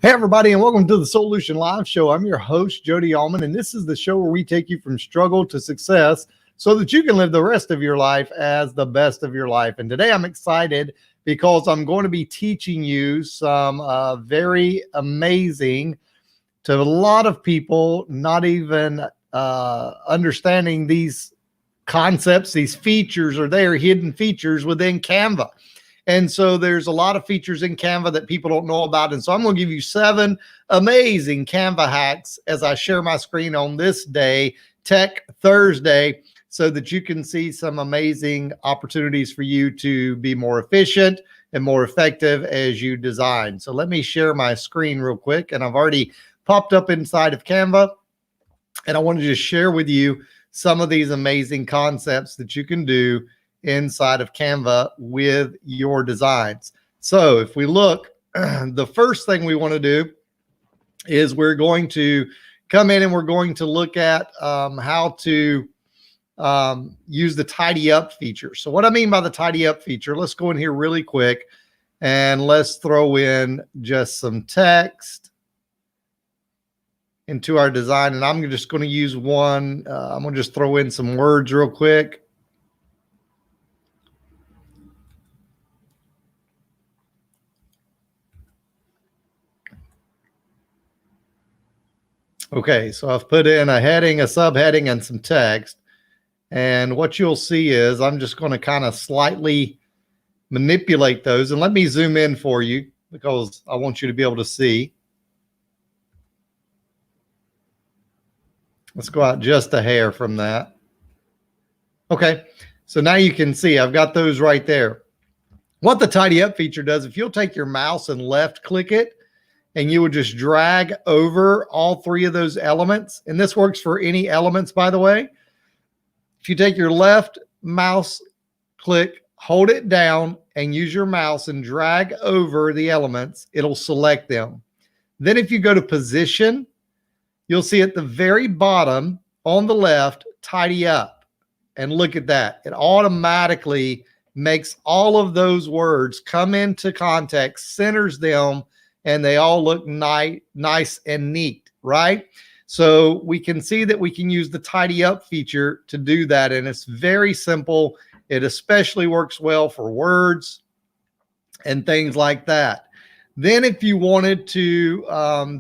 Hey, everybody, and welcome to the Soulution Live Show. I'm your host, Jody Allman, and this is the show where we take you from struggle to success so that you can live the rest of your life as the best of your life. And today I'm excited because I'm going to be teaching you some very amazing, to a lot of people, not even understanding these concepts, these features are there, hidden features within Canva. And so there's a lot of features in Canva that people don't know about. And so I'm going to give you 7 amazing Canva hacks as I share my screen on this day, Tech Thursday, so that you can see some amazing opportunities for you to be more efficient and more effective as you design. So let me share my screen real quick. And I've already popped up inside of Canva. And I wanted to just share with you some of these amazing concepts that you can do inside of Canva with your designs. So if we look, the first thing we want to do is we're going to come in and we're going to look at how to use the tidy up feature. So what I mean by the tidy up feature, let's go in here really quick and let's throw in just some text into our design. And I'm just going to use one. I'm going to just throw in some words real quick. Okay, so I've put in a heading, a subheading, and some text. And what you'll see is I'm just going to kind of slightly manipulate those. And let me zoom in for you because I want you to be able to see. Let's go out just a hair from that. Okay, so now you can see I've got those right there. What the tidy up feature does, if you'll take your mouse and left click it, and you would just drag over all 3 of those elements. And this works for any elements, by the way. If you take your left mouse click, hold it down, and use your mouse and drag over the elements, it'll select them. Then if you go to position, you'll see at the very bottom on the left, tidy up. And look at that. It automatically makes all of those words come into context, centers them, and they all look nice and neat, right? So we can see that we can use the tidy up feature to do that. And it's very simple. It especially works well for words and things like that. Then if you wanted to,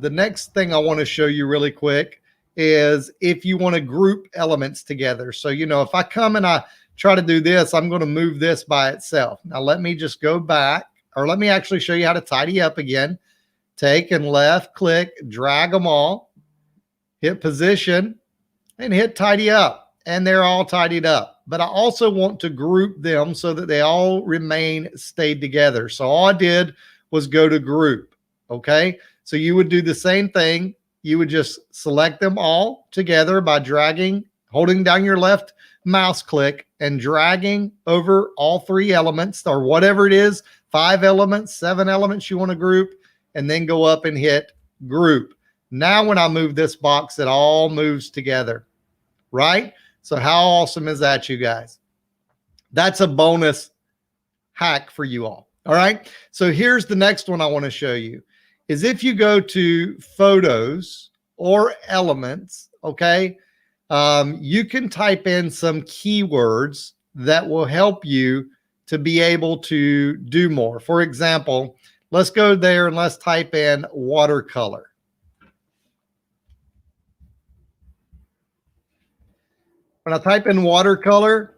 the next thing I want to show you really quick is if you want to group elements together. So, you know, if I come and I try to do this, I'm going to move this by itself. Now let me just go back, or let me actually show you how to tidy up again. Take and left click, drag them all, hit position, and hit tidy up. And they're all tidied up. But I also want to group them so that they all stayed together. So all I did was go to group, okay? So you would do the same thing. You would just select them all together by dragging, holding down your left mouse click and dragging over all 3 elements or whatever it is, 5 elements, 7 elements you want to group, and then go up and hit group. Now, when I move this box, it all moves together, right? So how awesome is that, you guys? That's a bonus hack for you all. All right. So here's the next one I want to show you is if you go to photos or elements, okay, you can type in some keywords that will help you to be able to do more. For example, let's go there and let's type in watercolor. When I type in watercolor,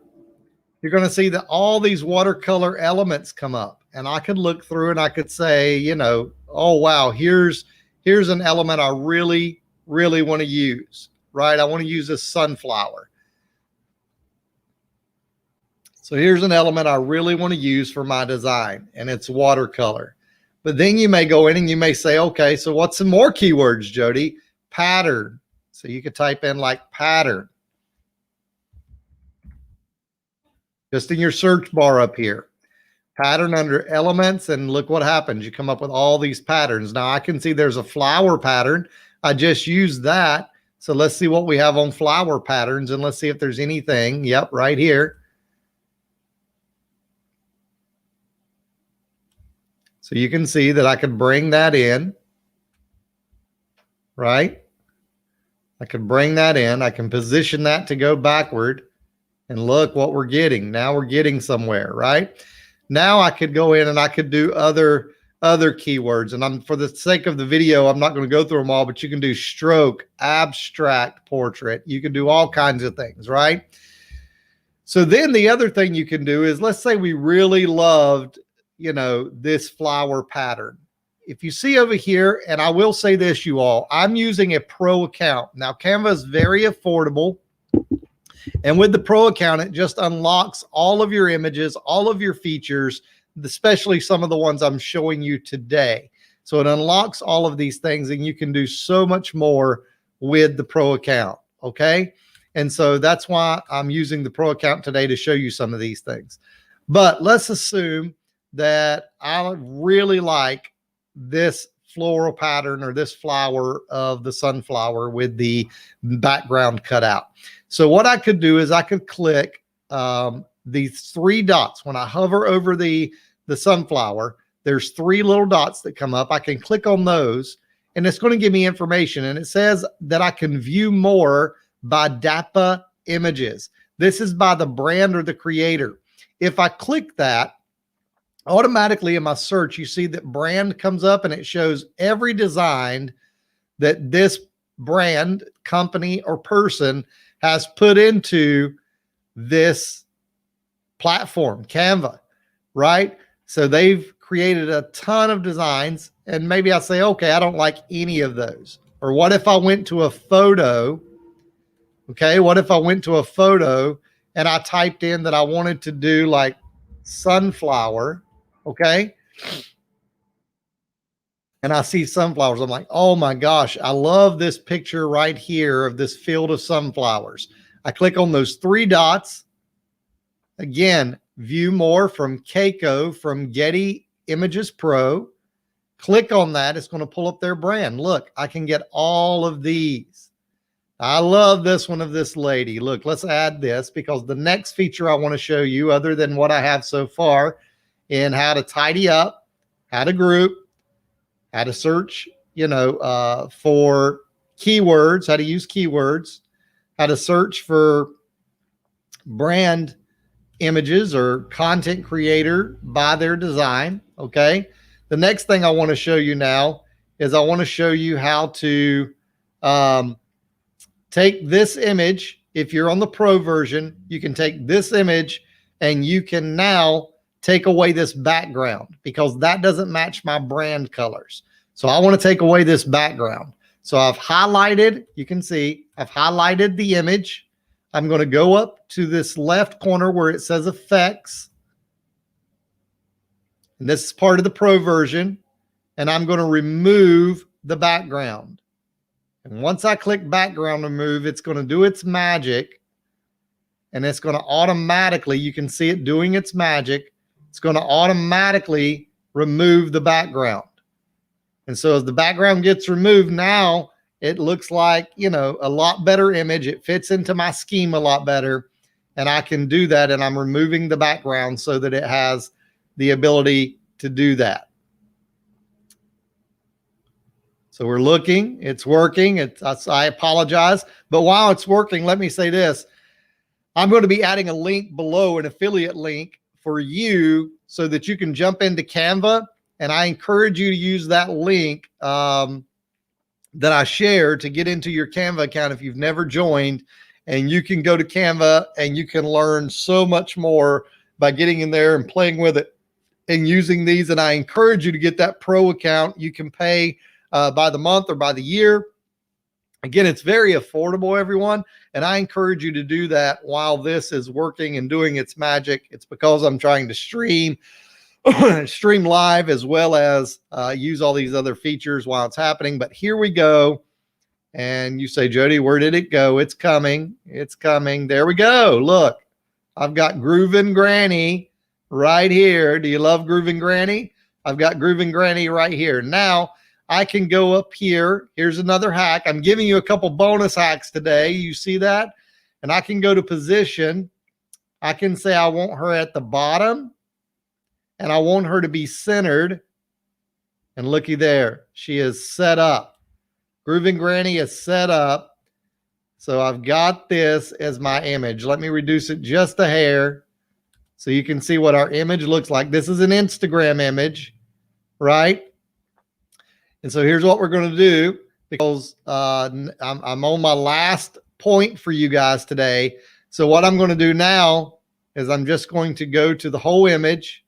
you're going to see that all these watercolor elements come up. And I could look through and I could say, you know, oh, wow, here's an element I really, really want to use, right? I want to use this sunflower. So here's an element I really want to use for my design, and it's watercolor. But then you may go in and you may say, okay, so what's some more keywords, Jody? Pattern. So you could type in like pattern. Just in your search bar up here. Pattern under elements, and look what happens. You come up with all these patterns. Now I can see there's a flower pattern. I just used that. So let's see what we have on flower patterns, and let's see if there's anything. Yep, right here. So you can see that I could bring that in. right? I can bring that in. I can position that to go backward. And look what we're getting. Now we're getting somewhere, right? Now I could go in and I could do other keywords. And I'm, for the sake of the video, I'm not going to go through them all, but you can do stroke, abstract, portrait. You can do all kinds of things, right? So then the other thing you can do is, let's say we really loved, you know, this flower pattern. If you see over here, and I will say this, you all, I'm using a pro account. Now, Canva is very affordable. And with the pro account, it just unlocks all of your images, all of your features, especially some of the ones I'm showing you today. So it unlocks all of these things, and you can do so much more with the pro account. Okay. And so that's why I'm using the pro account today to show you some of these things. But let's assume that I really like this floral pattern or this flower of the sunflower with the background cut out. So what I could do is I could click these three dots. When I hover over the sunflower, there's three little dots that come up. I can click on those, and it's going to give me information. And it says that I can view more by DAPA images. This is by the brand or the creator. If I click that, automatically in my search, you see that brand comes up, and it shows every design that this brand, company, or person has put into this platform, Canva, right? So they've created a ton of designs, and maybe I say, okay, I don't like any of those. Or what if I went to a photo? Okay, what if I went to a photo and I typed in that I wanted to do like sunflower, okay? And I see sunflowers. I'm like, oh my gosh, I love this picture right here of this field of sunflowers. I click on those three dots. Again, view more from Keiko from Getty Images Pro. Click on that. It's going to pull up their brand. Look, I can get all of these. I love this one of this lady. Look, let's add this, because the next feature I want to show you, other than what I have so far in how to tidy up, how to group, how to search, you know, for keywords, how to use keywords, how to search for brand images or content creator by their design. Okay. The next thing I want to show you now is I want to show you how to take this image. If you're on the pro version, you can take this image and you can now take away this background, because that doesn't match my brand colors. So I want to take away this background. So I've highlighted, you can see, I've highlighted the image. I'm going to go up to this left corner where it says effects. And this is part of the pro version. And I'm going to remove the background. And once I click background remove, it's going to do its magic. And it's going to automatically, you can see it doing its magic. It's going to automatically remove the background. And so as the background gets removed, now it looks like, you know, a lot better image. It fits into my scheme a lot better. And I can do that. And I'm removing the background so that it has the ability to do that. So we're looking, it's working. I apologize. But while it's working, let me say this. I'm going to be adding a link below, an affiliate link for you, so that you can jump into Canva. And I encourage you to use that link that I shared to get into your Canva account if you've never joined. And you can go to Canva and you can learn so much more by getting in there and playing with it and using these. And I encourage you to get that pro account. You can pay by the month or by the year. Again, it's very affordable, everyone. And I encourage you to do that while this is working and doing its magic. It's because I'm trying to stream live, as well as use all these other features while it's happening. But here we go. And you say, Jody, where did it go? It's coming. It's coming. There we go. Look, I've got Groovin' Granny right here. Do you love Groovin' Granny? I've got Groovin' Granny right here. Now I can go up here. Here's another hack. I'm giving you a couple bonus hacks today. You see that? And I can go to position. I can say I want her at the bottom, and I want her to be centered. And looky there, she is set up. Grooving Granny is set up. So I've got this as my image. Let me reduce it just a hair so you can see what our image looks like. This is an Instagram image, right? And so here's what we're going to do, because I'm on my last point for you guys today. So what I'm going to do now is I'm just going to go to the whole image,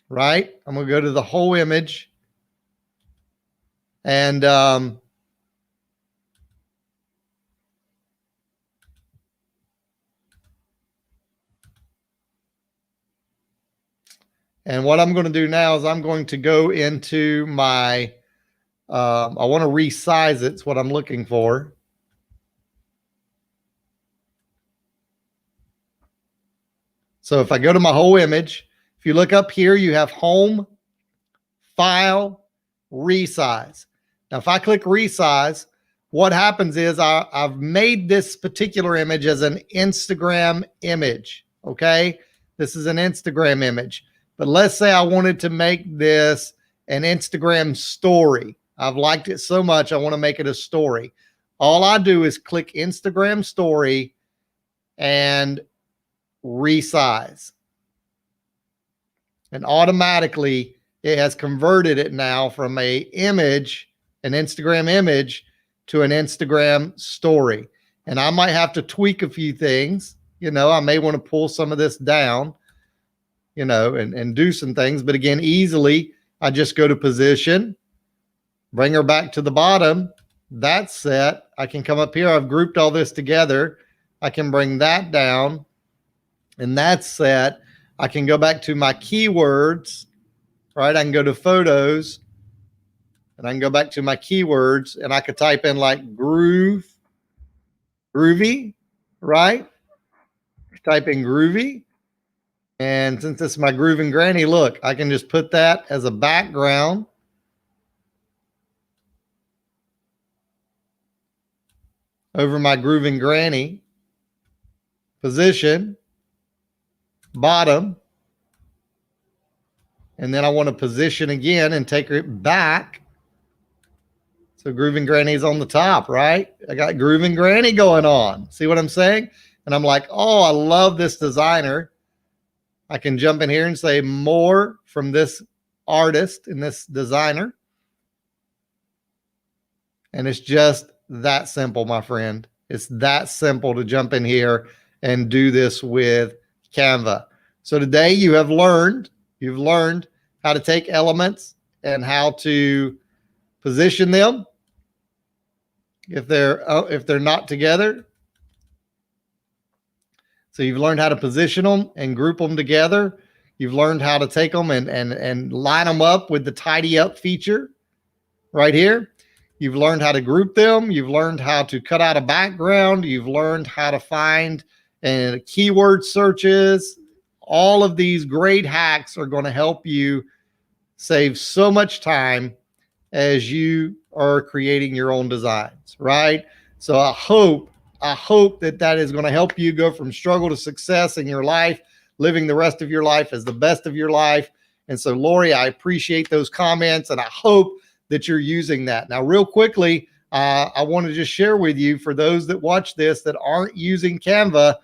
right? I'm going to go to the whole image, and what I'm going to do now is I'm going to go into my, I want to resize it. It's what I'm looking for. So if I go to my whole image, if you look up here, you have home, file, resize. Now, if I click resize, what happens is I've made this particular image as an Instagram image. Okay. This is an Instagram image, but let's say I wanted to make this an Instagram story. I've liked it so much, I want to make it a story. All I do is click Instagram story and resize. And automatically it has converted it now from a image, an Instagram image, to an Instagram story. And I might have to tweak a few things. You know, I may want to pull some of this down, you know, and do some things. But again, easily, I just go to position, bring her back to the bottom. That's set. I can come up here. I've grouped all this together. I can bring that down, and that's set. I can go back to my keywords, right? I can go to photos, and I can go back to my keywords, and I could type in like groovy, right? Type in groovy. And since this is my Grooving Granny, look, I can just put that as a background. Over my Grooving Granny. Position. Bottom. And then I want to position again and take it back. So Grooving Granny is on the top, right? I got Grooving Granny going on. See what I'm saying? And I'm like, oh, I love this designer. I can jump in here and say more from this artist and this designer. And it's just that simple, my friend. It's that simple to jump in here and do this with Canva. So today you've learned how to take elements and how to position them if they're not together. So you've learned how to position them and group them together. You've learned how to take them and line them up with the tidy up feature right here. You've learned how to group them. You've learned how to cut out a background. You've learned how to find keyword searches. All of these great hacks are going to help you save so much time as you are creating your own designs, right? So I hope that is going to help you go from struggle to success in your life, living the rest of your life as the best of your life. And so, Lori, I appreciate those comments, and I hope that you're using that. Now, real quickly, I want to just share with you, for those that watch this that aren't using Canva,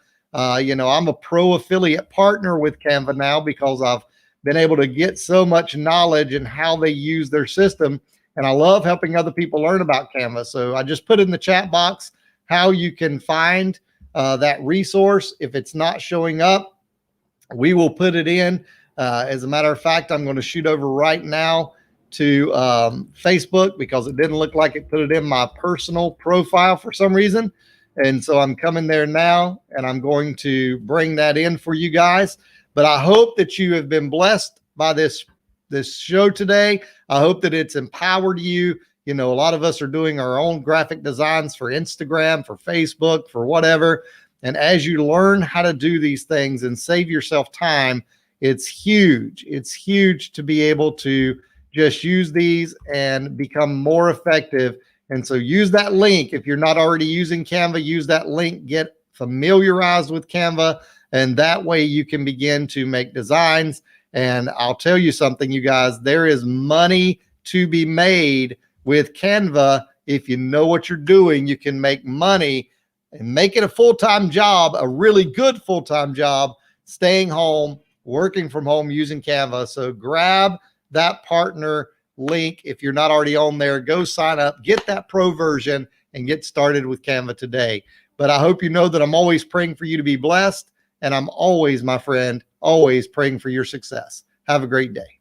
you know, I'm a pro affiliate partner with Canva now because I've been able to get so much knowledge in how they use their system. And I love helping other people learn about Canva. So I just put in the chat box how you can find that resource. If it's not showing up, we will put it in. As a matter of fact, I'm going to shoot over right now to Facebook because it didn't look like it put it in my personal profile for some reason. And so I'm coming there now, and I'm going to bring that in for you guys. But I hope that you have been blessed by this show today. I hope that it's empowered you. You know, a lot of us are doing our own graphic designs for Instagram, for Facebook, for whatever. And as you learn how to do these things and save yourself time, it's huge. It's huge to be able to just use these and become more effective. And so use that link. If you're not already using Canva, use that link, get familiarized with Canva, and that way you can begin to make designs. And I'll tell you something, you guys, there is money to be made with Canva, if you know what you're doing, you can make money and make it a full-time job, a really good full-time job, staying home, working from home using Canva. So grab that partner link. If you're not already on there, go sign up, get that pro version, and get started with Canva today. But I hope you know that I'm always praying for you to be blessed, and I'm always, my friend, always praying for your success. Have a great day.